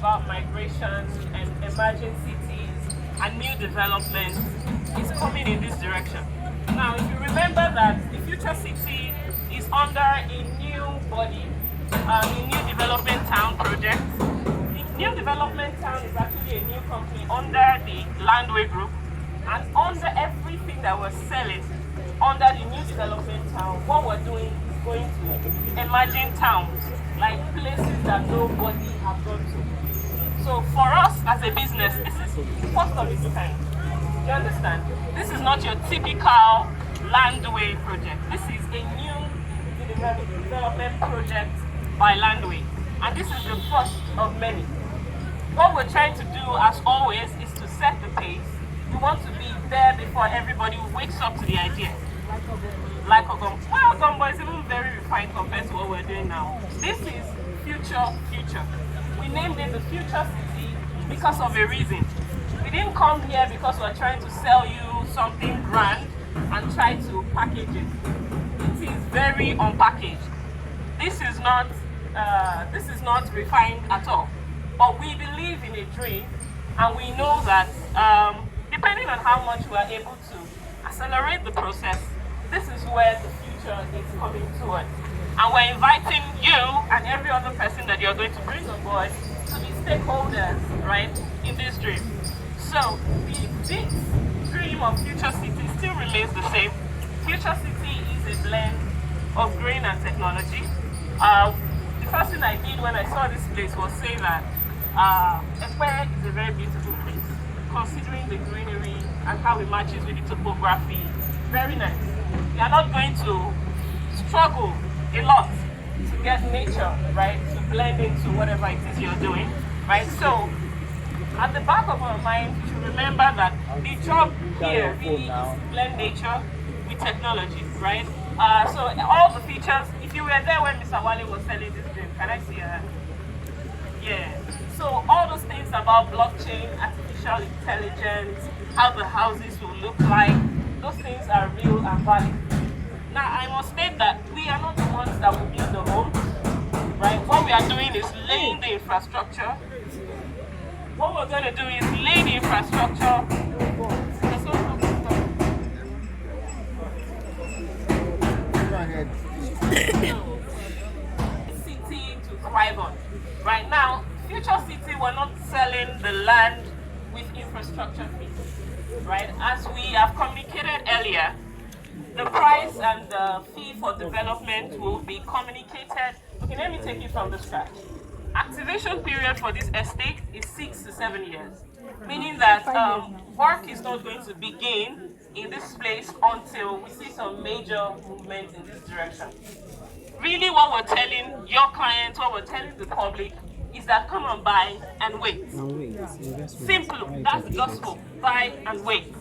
about migration and emerging cities and new development is coming in this direction. Now, if you remember that the Future City is under a new body, a new development town project. The new development town is actually a new company under the Landway Group, and under everything that we're selling under the new development town, what we're doing is going to emerging towns, like places that nobody has gone to. So for us as a business, this is first of its kind. Do you understand? This is not your typical Landway project. This is a new development project by Landway, and this is the first of many. What we're trying to do, as always, is to set the pace. We want to be there before everybody wakes up to the idea. Like Ogum. Well, Ogum is even very refined compared to what we're doing now. This is future. We named it the Future City because of a reason. We didn't come here because we're trying to sell you something grand and try to package it. It is very unpackaged. This is not refined at all. But we believe in a dream, and we know that depending on how much we are able to accelerate the process, this is where the future is coming towards. And we're inviting you and every other person that you're going to bring on board to be stakeholders, right, in this dream. So the big dream of Future City still remains the same. Future City is a blend of green and technology. The first thing I did when I saw this place was say that Epe is a very beautiful place, considering the greenery and how it matches with the topography. Very nice. You are not going to struggle a lot to get nature, right, to blend into whatever it is you're doing, right? So at the back of our mind, you should remember that the job here really is to blend nature with technology, right? So all the features, if you were there when Mr. Wale was selling this dream, can I see her? Yeah. So all those things about blockchain, artificial intelligence, how the houses will look like, those things are real and valid. Now I must state that we are not the ones that will build the homes, right? What we are doing is laying the infrastructure. What we're going to do is lay the infrastructure. Go ahead. City to thrive on. Right now, Future City, we're not selling the land with infrastructure fees, right? As we have communicated earlier, the price and the fee for development will be communicated. Okay, let me take it from the scratch. Activation period for this estate is 6 to 7 years, meaning that work is not going to begin in this place until we see some major movement in this direction. Really what we're telling your clients, what we're telling the public, is that come and buy and wait. Simple, that's the gospel, buy and wait.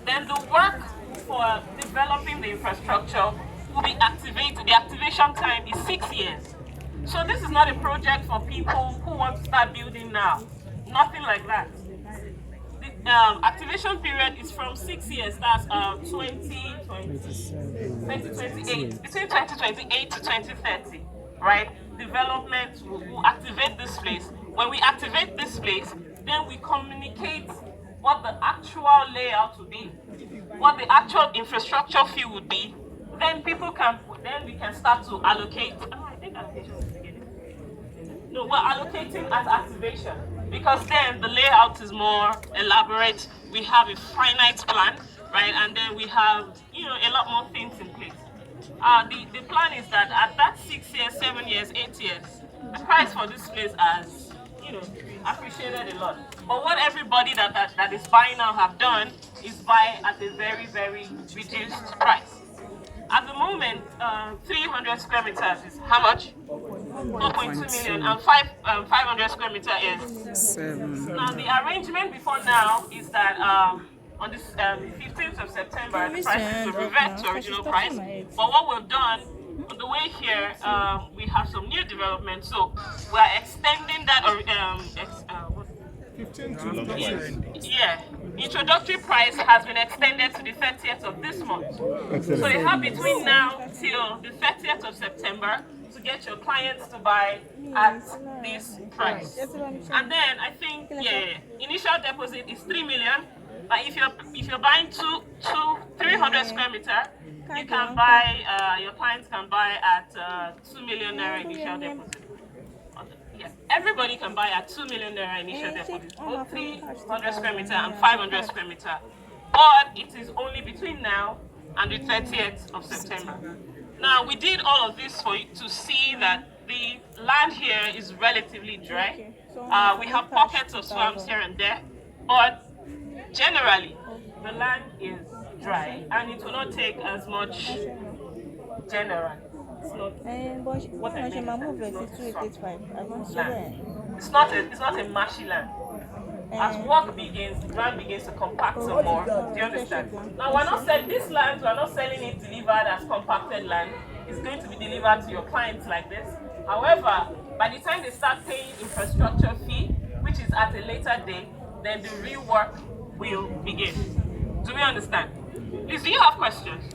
Then the work for developing the infrastructure will be activated. The activation time is 6 years. So this is not a project for people who want to start building now. Nothing like that. The activation period is from 6 years, that's 2028, between 2028 to 2030, right? Development will activate this place. When we activate this place, then we communicate what the actual layout will be, what the actual infrastructure fee would be. Then we can start to allocate. I think allocation is beginning. No, we're allocating at activation, because then the layout is more elaborate. We have a finite plan, right? And then we have, a lot more things in place. The plan is that at that 6 years, 7 years, 8 years, the price for this place has, appreciated a lot. But what everybody that is buying now have done is buy at a very, very reduced price. At the moment, 300 square meters is how much? 4.2 million, and 500 square meter is 7. Now the arrangement before now is that on this 15th of September, the prices will revert to original price. But what we've done on the way here, we have some new development, so we are extending that. 15th. Yeah. Introductory price has been extended to the 30th of this month. Excellent. So they have between now till the 30th of September to get your clients to buy at this price. And then I think, yeah, initial deposit is 3 million. But if you're buying 300 square meter, you can buy, your clients can buy at 2 million naira initial deposit. Yes, everybody can buy at 2 million naira initial deposit, both 300 square meter and 500 square meter. But it is only between now and the 30th of September. Now, we did all of this for you to see that the land here is relatively dry. We have pockets of swamps here and there, but generally, the land is dry and it will not take as much generally. It's not a marshy land. As work begins, the ground begins to compact some more. Do you understand? Now we're not selling this land, we're not selling it delivered as compacted land. It's going to be delivered to your clients like this. However, by the time they start paying infrastructure fee, which is at a later date, then the real work will begin. Do we understand? Please, do you have questions?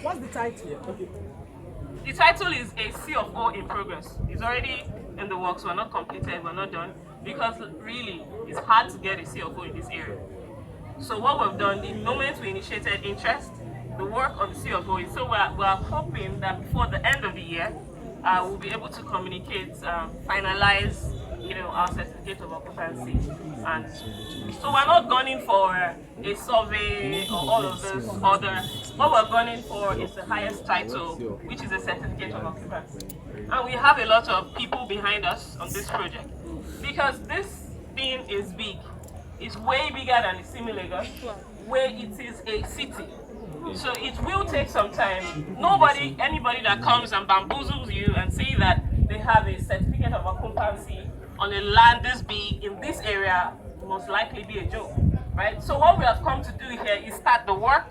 What's the title? The title is A Sea of O in Progress. It's already in the works. We're not completed, we're not done. Because really, it's hard to get a Sea of O in this area. So what we've done, the moment we initiated interest, the work on the Sea of O is, so we're hoping that before the end of the year, we'll be able to communicate, finalize, our certificate of occupancy. And so we're not gunning for a survey or all of those other. What we're gunning for is the highest title, which is a certificate of occupancy. And we have a lot of people behind us on this project. Because this thing is big. It's way bigger than the CITY Lagos, where it is a city. So it will take some time. Anybody that comes and bamboozles you and say that they have a certificate of occupancy on a land this big in this area will most likely be a joke, right? So what we have come to do here is start the work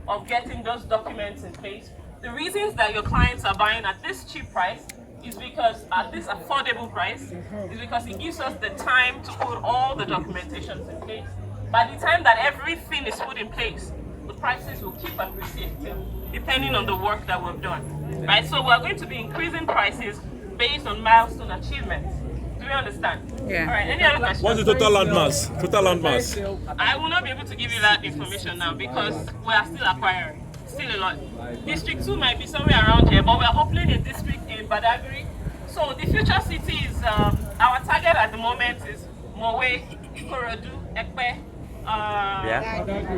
of getting those documents in place. The reasons that your clients are buying at this cheap price is because at this affordable price is because it gives us the time to put all the documentations in place. By the time that everything is put in place, the prices will keep appreciating depending on the work that we've done, right? So we're going to be increasing prices based on milestone achievements. Do you understand? Yeah. All right, any other questions? What's the total land mass? Total land mass? I will not be able to give you that information now because we are still acquiring. Still a lot. District 2 might be somewhere around here, but we are opening a district in Badagry. So the future city is, our target at the moment is Mowe, Ikorodu, Epe,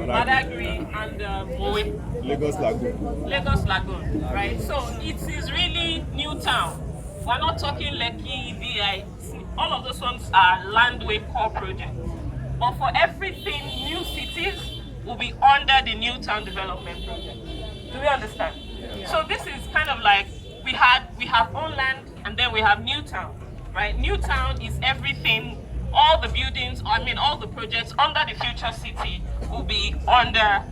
Badagry, and Mowe. Lagos Lagoon. Lagos Lagoon, right? So it is really new town. We're not talking Lekki, VI. All of those ones are landway core projects. But for everything, new cities will be under the new town development project. Do we understand? Yeah. So this is kind of like we have own land and then we have new town, right? New town is everything, all the buildings, all the projects under the future city will be under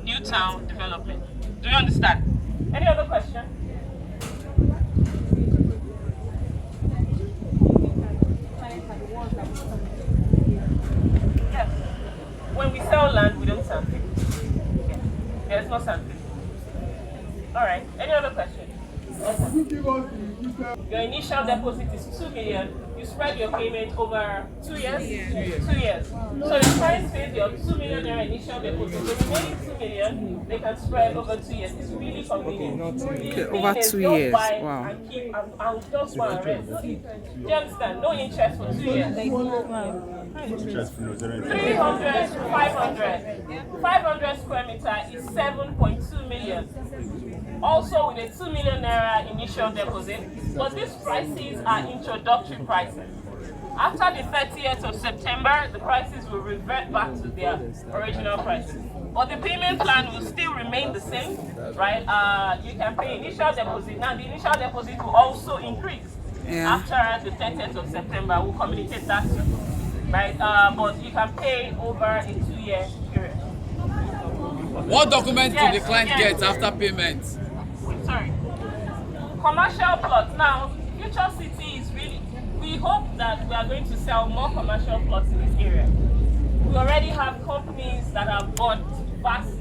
new town development. Do you understand? Any other question? Yes. When we sell land, we don't sand people. Yeah. There's no sand people. All right. Any other question? Your initial deposit is 2 million. You spread your payment over 2 years? 2 years. So your client pays your 2 million naira initial deposit. The remaining 2 million, they can spread over 2 years. It's really convenient. Okay, over 2 years. Wow. And keep and just one rent. Do you understand? No interest for 2 years. 300, 500. 500 square meter is 7.2 million. Also with a 2 million naira initial deposit, but these prices are introductory prices. After the 30th of September, the prices will revert back to their original prices. But the payment plan will still remain the same, right? You can pay initial deposit. Now the initial deposit will also increase after the 30th of September. We'll communicate that to you, right? But you can pay over a 2-year period. What documents do the client get after payment? Sorry. Commercial plots. Now, Future City is really, we hope that we are going to sell more commercial plots in this area. We already have companies that have bought vast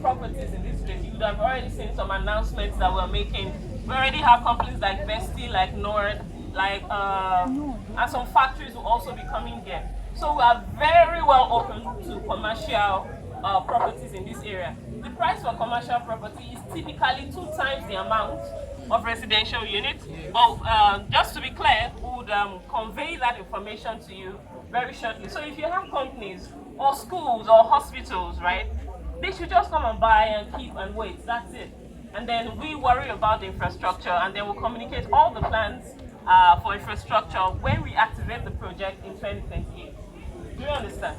properties in this place. You would have already seen some announcements that we're making We already have companies like Vesti, like Nord, like and some factories will also be coming here. So we are very well open to commercial properties in this area. The price for commercial property is typically 2 times the amount of residential units. But just to be clear, we would convey that information to you very shortly. So if you have companies or schools or hospitals, right, they should just come and buy and keep and wait. That's it. And then we worry about the infrastructure, and then we'll communicate all the plans for infrastructure when we activate the project in 2028. Do you understand?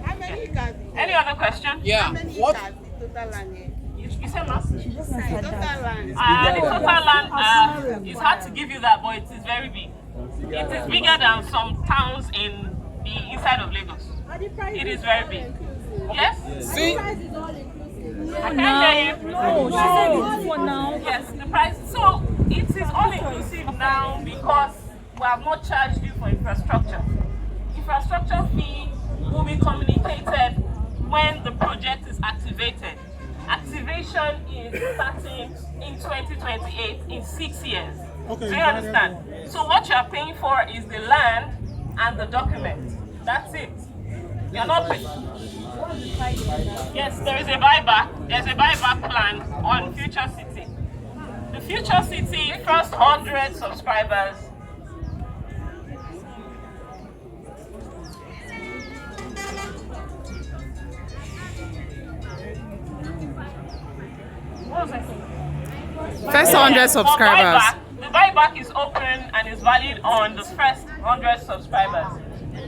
How many cars? Any other question? Yeah. How many What? cars the total land here? You said mass? Total land. The total land, it's hard to give you that, but it is very big. It is bigger than some towns in the inside of Lagos. It is very big. Yes? See? I can't hear you. No, she said it's for now. Yes, the price. So it is all inclusive now because we have not charged you for infrastructure. Infrastructure fee will be communicated when the project is activated. Activation is starting in 2028 in 6 years. Okay. Do you understand? So what you are paying for is the land and the document. That's it. You're not paying. Yes, there is a buyback. There's a buyback plan on Future City. The Future City first 100 subscribers. What was I saying? First 100 subscribers. The buyback is open and is valid on the first 100 subscribers.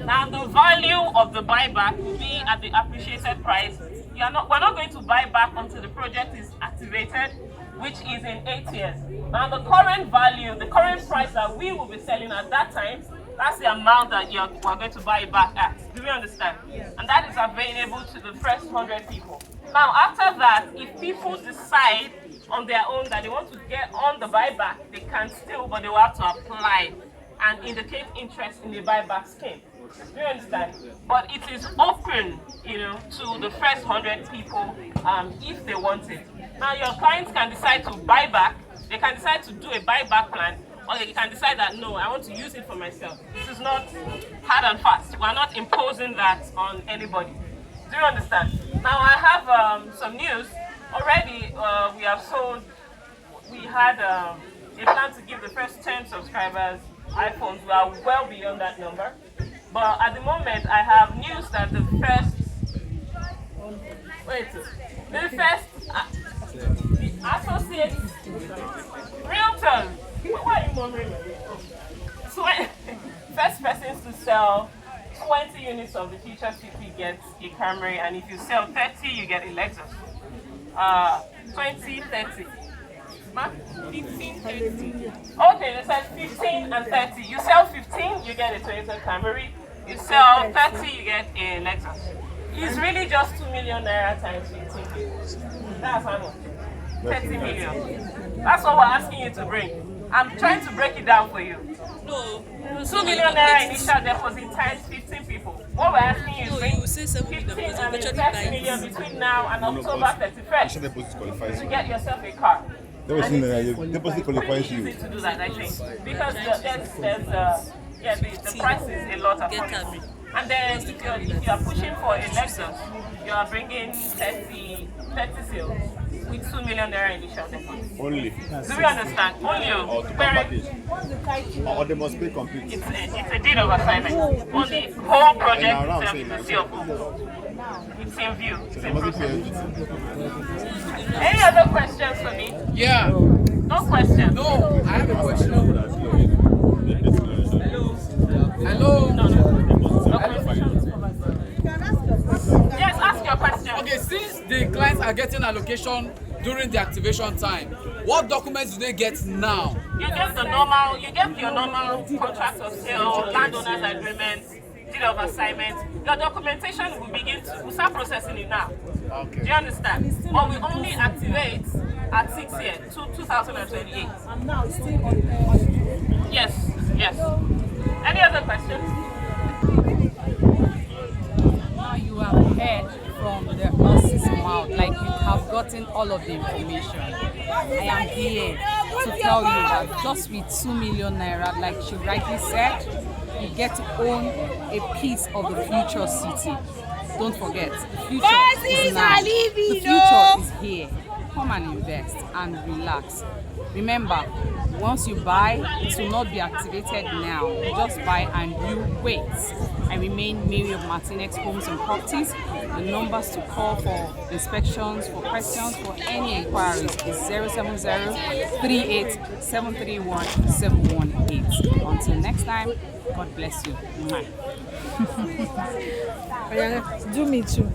Now the value of the buyback will be at the appreciated price. We're not going to buy back until the project is activated, which is in 8 years. Now the current value, the current price that we will be selling at that time, that's the amount that we're going to buy it back at. Do we understand? And that is available to the first 100 people. Now after that, if people decide on their own that they want to get on the buyback, they can still, but they will have to apply and indicate interest in the buyback scheme. Do you understand? But it is open, to the first 100 people if they want it. Now your clients can decide to buy back. They can decide to do a buyback plan, or they can decide that no, I want to use it for myself. This is not hard and fast. We're not imposing that on anybody. Do you understand? Now I have some news. Already we have sold. We had a plan to give the first 10 subscribers iPhones. We are well beyond that number. But at the moment, I have news that the first the associate realtors, why are you murmuring? First persons to sell 20 units of the Future City gets a Camry, and if you sell 30, you get a Lexus. 20, 30. 15, 30. Okay, they said 15 and 30. You sell 15, you get a Toyota Camry. You sell 30, you get a Lexus. It's really just 2 million naira times 15. That's how much? 30 million. That's what we're asking you to bring. I'm trying to break it down for you. No. 2 million naira initial deposit times 15 people. What we're asking you is bring 15 and 30 million between now and October 31st to get yourself a car. Deposit qualifies It's you. easy to do that, I think, because the price is a lot of money. And then if you are pushing for a Lexus, you are bringing 30 sales with 2 million naira initial deposit. Only. Do we understand? Only. Or to package. Or they must pay complete. It's a deed of assignment. On the whole project itself is a seal. It's in view. It's in process. Any other questions for me? Yeah. No questions? No, I have a question. Hello. No questions. Yes, ask your question. Okay, since the clients are getting allocation during the activation time, what documents do they get now? You get your normal contract of sale, landowners agreement, deed of assignment. Your documentation will start processing it now. Okay. Do you understand? But we only activate at 6 years, 2028. And now it's still on. Yes. Any other questions? Now you have heard from the horse's mouth, like you have gotten all of the information. I am here to tell you that just with 2 million naira, like she rightly said, you get to own a piece of the future city. Don't forget, the future is now. The future is here. Come and invest and relax. Remember, once you buy, it will not be activated now. You just buy and you wait. I remain Mary of Martinez Homes and Properties. The numbers to call for inspections, for questions, for any inquiries is 070-38-731-718. Until next time, God bless you. Mwah. Do me too.